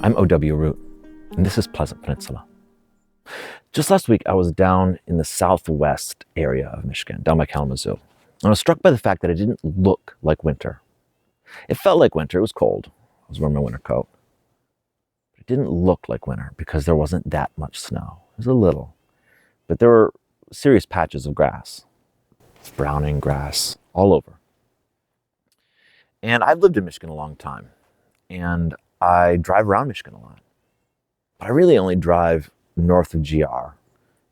I'm O.W. Root, and this is Pleasant Peninsula. Just last week, I was down in the southwest area of Michigan, down by Kalamazoo. And I was struck by the fact that it didn't look like winter. It felt like winter. It was cold. I was wearing my winter coat. But it didn't look like winter because there wasn't that much snow. It was a little. But there were serious patches of grass, browning grass all over. And I've lived in Michigan a long time. And I drive around Michigan a lot. But I really only drive north of GR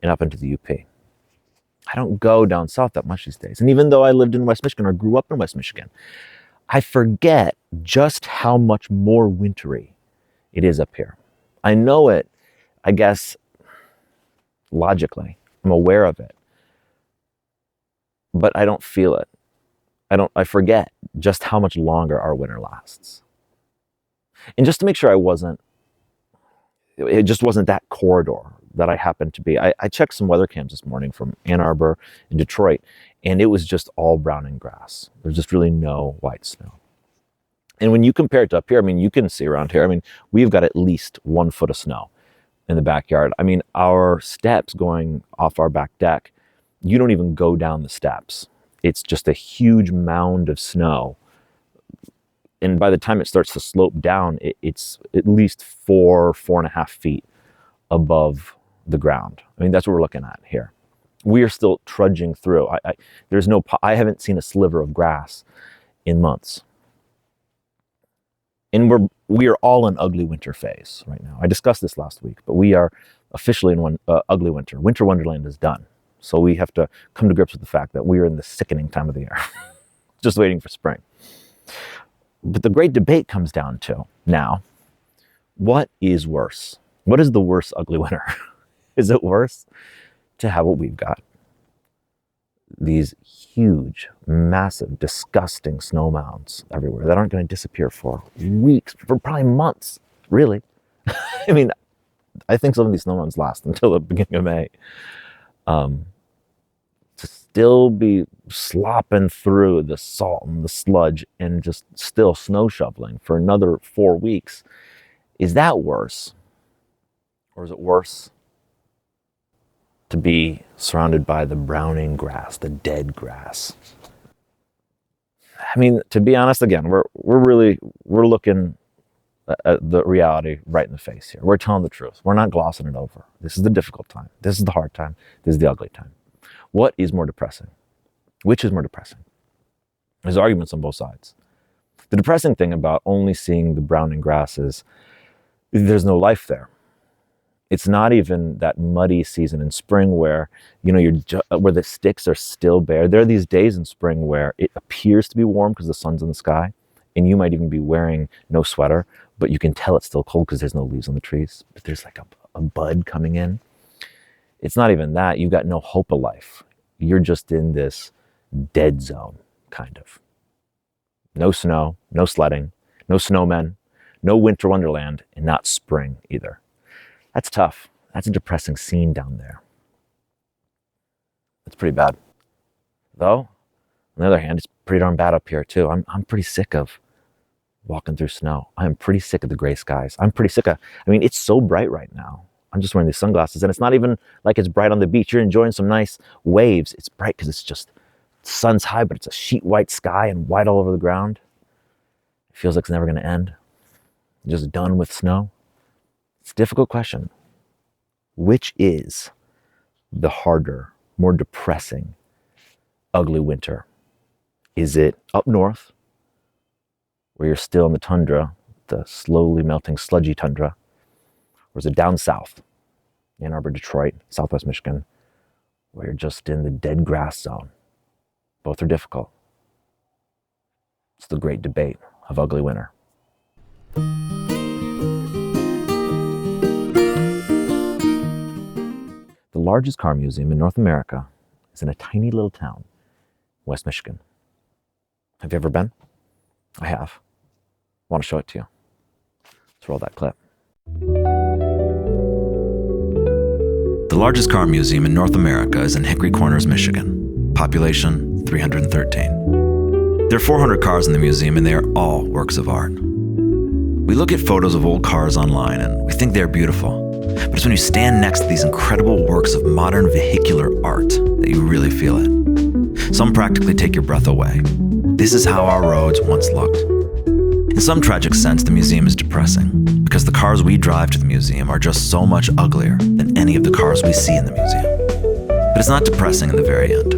and up into the UP. I don't go down south that much these days. And even though I lived in West Michigan or grew up in West Michigan, I forget just how much more wintry it is up here. I know it, I guess, logically. I'm aware of it. But I don't feel it. I forget just how much longer our winter lasts. And just to make sure it just wasn't that corridor that I happened to be. I checked some weather cams this morning from Ann Arbor and Detroit, and it was just all browning grass. There's just really no white snow. And when you compare it to up here, I mean, you can see around here, I mean, we've got at least 1 foot of snow in the backyard. I mean, our steps going off our back deck, you don't even go down the steps. It's just a huge mound of snow. And by the time it starts to slope down, it's at least 4.5 feet above the ground. I mean, that's what we're looking at here. We are still trudging through. I haven't seen a sliver of grass in months. And we are all in ugly winter phase right now. I discussed this last week, but we are officially in one ugly winter. Winter wonderland is done. So we have to come to grips with the fact that we are in the sickening time of the year, just waiting for spring. But the great debate comes down to now, what is worse? What is the worst ugly winter? Is it worse to have what we've got? These huge, massive, disgusting snow mounds everywhere that aren't going to disappear for weeks, for probably months, really. I mean, I think some of these snow mounds last until the beginning of May. To still be slopping through the salt and the sludge and just still snow shoveling for another 4 weeks. Is that worse? Or is it worse to be surrounded by the browning grass, the dead grass? I mean, to be honest, again, we're looking at the reality right in the face here. We're telling the truth. We're not glossing it over. This is the difficult time. This is the hard time. This is the ugly time. What is more depressing? Which is more depressing? There's arguments on both sides. The depressing thing about only seeing the browning grass is there's no life there. It's not even that muddy season in spring where, where the sticks are still bare. There are these days in spring where it appears to be warm because the sun's in the sky, and you might even be wearing no sweater, but you can tell it's still cold because there's no leaves on the trees, but there's like a bud coming in. It's not even that. You've got no hope of life. You're just in this dead zone, kind of. No snow, no sledding, no snowmen, no winter wonderland, and not spring either. That's tough. That's a depressing scene down there. It's pretty bad. Though, on the other hand, it's pretty darn bad up here too. I'm pretty sick of walking through snow. I'm pretty sick of the gray skies. It's so bright right now. I'm just wearing these sunglasses, and it's not even like it's bright on the beach. You're enjoying some nice waves. It's bright because it's just sun's high, but it's a sheet white sky and white all over the ground. It feels like it's never going to end. Just done with snow. It's a difficult question. Which is the harder, more depressing, ugly winter? Is it up north, where you're still in the tundra, the slowly melting sludgy tundra? Or is it down south, Ann Arbor, Detroit, Southwest Michigan, where you're just in the dead grass zone? Both are difficult. It's the great debate of ugly winter. The largest car museum in North America is in a tiny little town, West Michigan. Have you ever been? I have. I want to show it to you. Let's roll that clip. The largest car museum in North America is in Hickory Corners, Michigan. Population 313. There are 400 cars in the museum, and they are all works of art. We look at photos of old cars online and we think they're beautiful. But it's when you stand next to these incredible works of modern vehicular art that you really feel it. Some practically take your breath away. This is how our roads once looked. In some tragic sense, the museum is depressing, because the cars we drive to the museum are just so much uglier than any of the cars we see in the museum. But it's not depressing in the very end.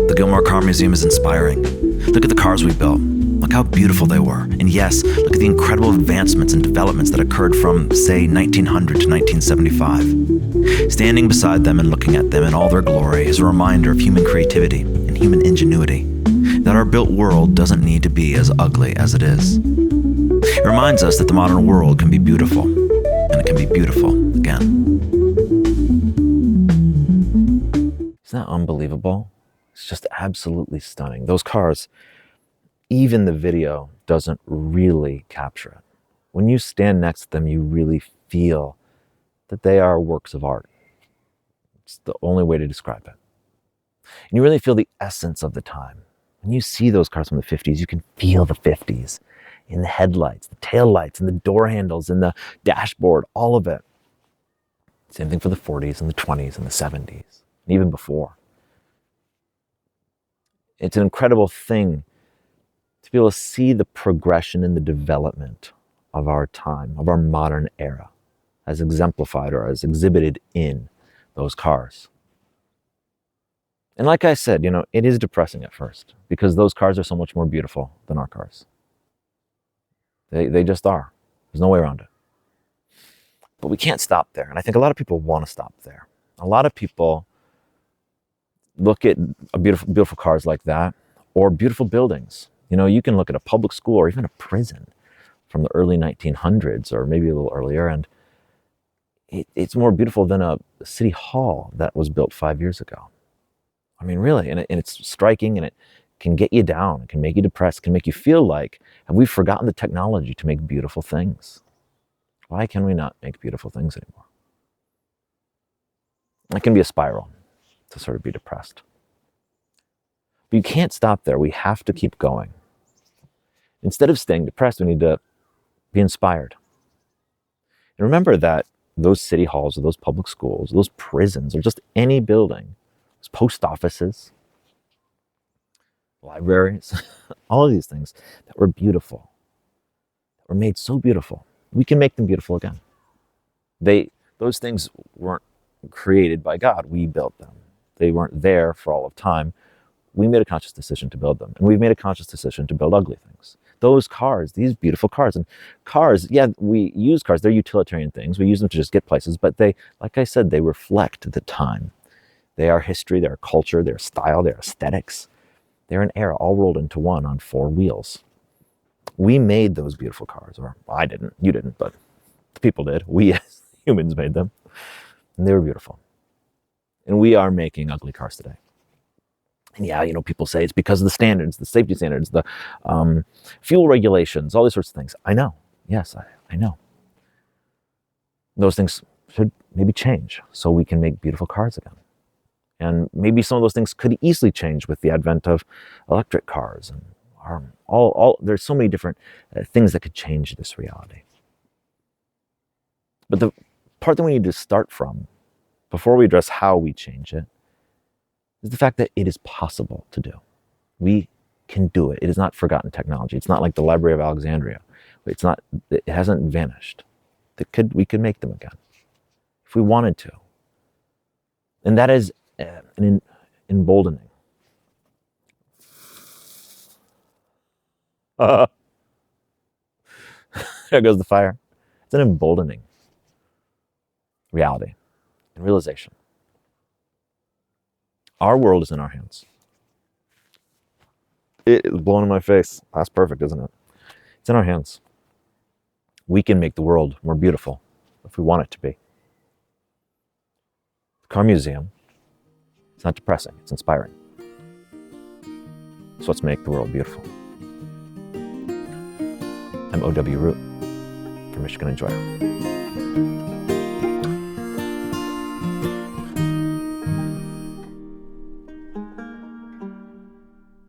The Gilmore Car Museum is inspiring. Look at the cars we built. Look how beautiful they were. And yes, look at the incredible advancements and developments that occurred from, say, 1900 to 1975. Standing beside them and looking at them in all their glory is a reminder of human creativity and human ingenuity, that our built world doesn't need to be as ugly as it is. It reminds us that the modern world can be beautiful, and it can be beautiful again. Isn't that unbelievable? It's just absolutely stunning. Those cars, even the video doesn't really capture it. When you stand next to them, you really feel that they are works of art. It's the only way to describe it. And you really feel the essence of the time. When you see those cars from the 50s, you can feel the 50s in the headlights, the taillights, and the door handles, and the dashboard, all of it. Same thing for the 40s and the 20s and the 70s, and even before. It's an incredible thing to be able to see the progression and the development of our time, of our modern era, as exemplified or as exhibited in those cars. And like I said, it is depressing at first, because those cars are so much more beautiful than our cars. They just are. There's no way around it. But we can't stop there. And I think a lot of people want to stop there. A lot of people look at beautiful cars like that, or beautiful buildings. You can look at a public school or even a prison from the early 1900s, or maybe a little earlier, and it's more beautiful than a city hall that was built 5 years ago. I mean, really, and it's striking, and it can get you down, it can make you depressed, it can make you feel like, have we forgotten the technology to make beautiful things? Why can we not make beautiful things anymore? It can be a spiral to sort of be depressed. But you can't stop there. We have to keep going. Instead of staying depressed, we need to be inspired. And remember that those city halls, or those public schools, those prisons, or just any building, those post offices, libraries, all of these things that were beautiful, that were made so beautiful, we can make them beautiful again. Those things weren't created by God. We built them. They weren't there for all of time. We made a conscious decision to build them. And we've made a conscious decision to build ugly things. Those cars, these beautiful cars. And cars, yeah, we use cars. They're utilitarian things. We use them to just get places. But they, like I said, they reflect the time. They are history, they're culture, they're style, they're aesthetics. They're an era all rolled into one on 4 wheels. We made those beautiful cars. Or I didn't, you didn't, but the people did. We as humans made them. And they were beautiful. And we are making ugly cars today. And yeah, people say it's because of the standards, the safety standards, the fuel regulations, all these sorts of things. I know. Yes, I know. Those things should maybe change so we can make beautiful cars again. And maybe some of those things could easily change with the advent of electric cars. And there's so many different things that could change this reality. But the part that we need to start from, before we address how we change it, is the fact that it is possible to do. We can do it. It is not forgotten technology. It's not like the Library of Alexandria. It hasn't vanished. We could make them again if we wanted to. And that is an emboldening. There goes the fire. It's an emboldening reality and realization. Our world is in our hands. It's blowing in my face. That's perfect, isn't it? It's in our hands. We can make the world more beautiful if we want it to be. The Car Museum, it's not depressing, it's inspiring. So let's make the world beautiful. I'm O.W. Root for Michigan Enjoyer.